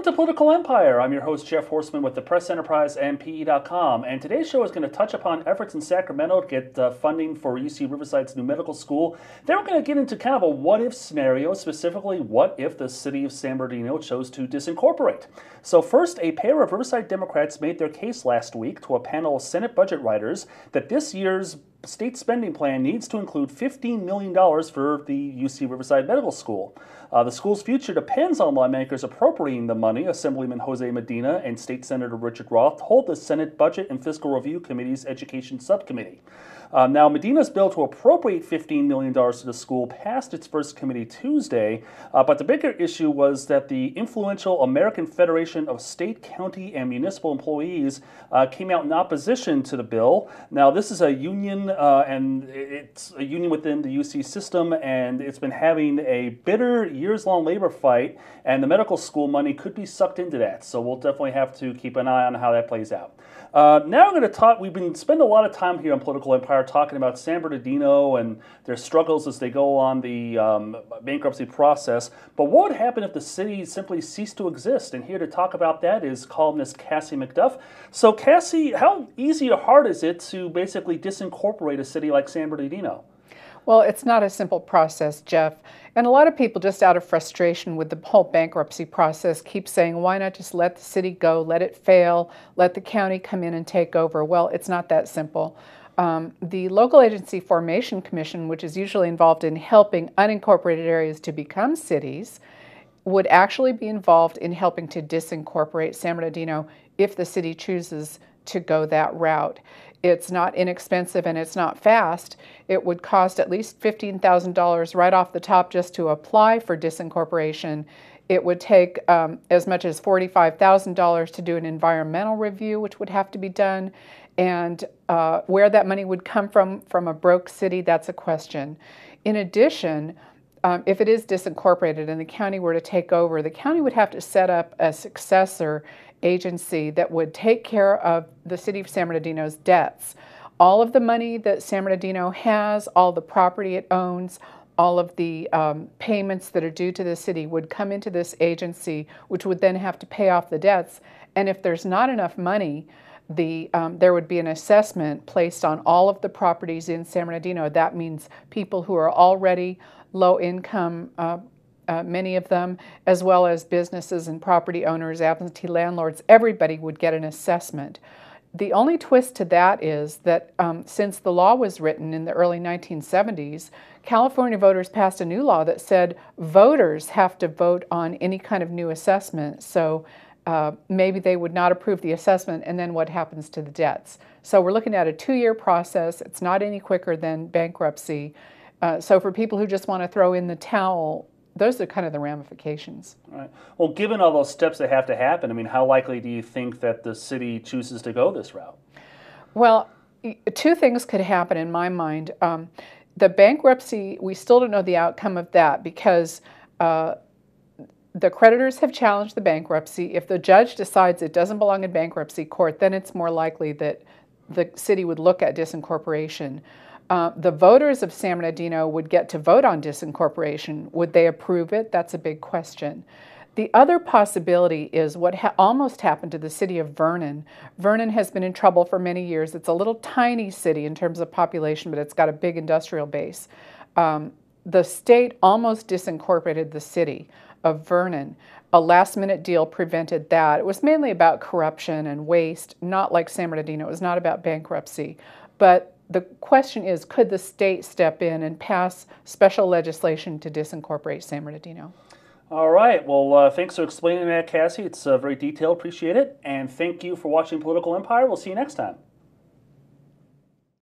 Welcome to Political Empire. I'm your host, Jeff Horseman with the Press Enterprise and PE.com. And today's show is going to touch upon efforts in Sacramento to get funding for UC Riverside's new medical school. Then we're going to get into kind of a what-if scenario, specifically what if the city of San Bernardino chose to disincorporate. So first, a pair of Riverside Democrats made their case last week to a panel of Senate budget writers that this year's state spending plan needs to include $15 million for the UC Riverside Medical School. The school's future depends on lawmakers appropriating the money, Assemblyman Jose Medina and State Senator Richard Roth told the Senate Budget and Fiscal Review Committee's Education Subcommittee. Now, Medina's bill to appropriate $15 million to the school passed its first committee Tuesday, but the bigger issue was that the influential American Federation of State, County, and Municipal Employees came out in opposition to the bill. Now, this is a union, and it's a union within the UC system, and it's been having a bitter, years-long labor fight, and the medical school money could be sucked into that. So we'll definitely have to keep an eye on how that plays out. Now we're going to talk, we've been spending a lot of time here on Political Empire talking about San Bernardino and their struggles as they go on the bankruptcy process. But what would happen if the city simply ceased to exist? And here to talk about that is columnist Cassie McDuff. So Cassie, how easy or hard is it to basically disincorporate a city like San Bernardino? Well, it's not a simple process, Jeff. And a lot of people, just out of frustration with the whole bankruptcy process, keep saying, why not just let the city go, let it fail, let the county come in and take over? Well, it's not that simple. The Local Agency Formation Commission, which is usually involved in helping unincorporated areas to become cities, would actually be involved in helping to disincorporate San Bernardino if the city chooses to go that route. It's not inexpensive and it's not fast. It would cost at least $15,000 right off the top just to apply for disincorporation. It would take as much as $45,000 to do an environmental review, which would have to be done. And where that money would come from a broke city, that's a question. In addition, if it is disincorporated and the county were to take over, the county would have to set up a successor agency that would take care of the city of San Bernardino's debts. All of the money that San Bernardino has, all the property it owns, all of the payments that are due to the city would come into this agency, which would then have to pay off the debts. And if there's not enough money, there would be an assessment placed on all of the properties in San Bernardino. That means people who are already low income, many of them, as well as businesses and property owners, absentee landlords, everybody would get an assessment. The only twist to that is that since the law was written in the early 1970s, California voters passed a new law that said voters have to vote on any kind of new assessment. So maybe they would not approve the assessment, and then what happens to the debts. So we're looking at a 2-year process. It's not any quicker than bankruptcy. So for people who just want to throw in the towel, those are kind of the ramifications. All right. Well, given all those steps that have to happen, I mean, how likely do you think that the city chooses to go this route? Well, 2 things could happen in my mind. The bankruptcy, we still don't know the outcome of that because the creditors have challenged the bankruptcy. If the judge decides it doesn't belong in bankruptcy court, then it's more likely that the city would look at disincorporation. The voters of San Bernardino would get to vote on disincorporation. Would they approve it? That's a big question. The other possibility is what almost happened to the city of Vernon. Vernon has been in trouble for many years. It's a little tiny city in terms of population, but it's got a big industrial base. The state almost disincorporated the city of Vernon. A last-minute deal prevented that. It was mainly about corruption and waste, not like San Bernardino. It was not about bankruptcy. But the question is, could the state step in and pass special legislation to disincorporate San Bernardino? All right. Well, thanks for explaining that, Cassie. It's very detailed. Appreciate it. And thank you for watching Political Empire. We'll see you next time.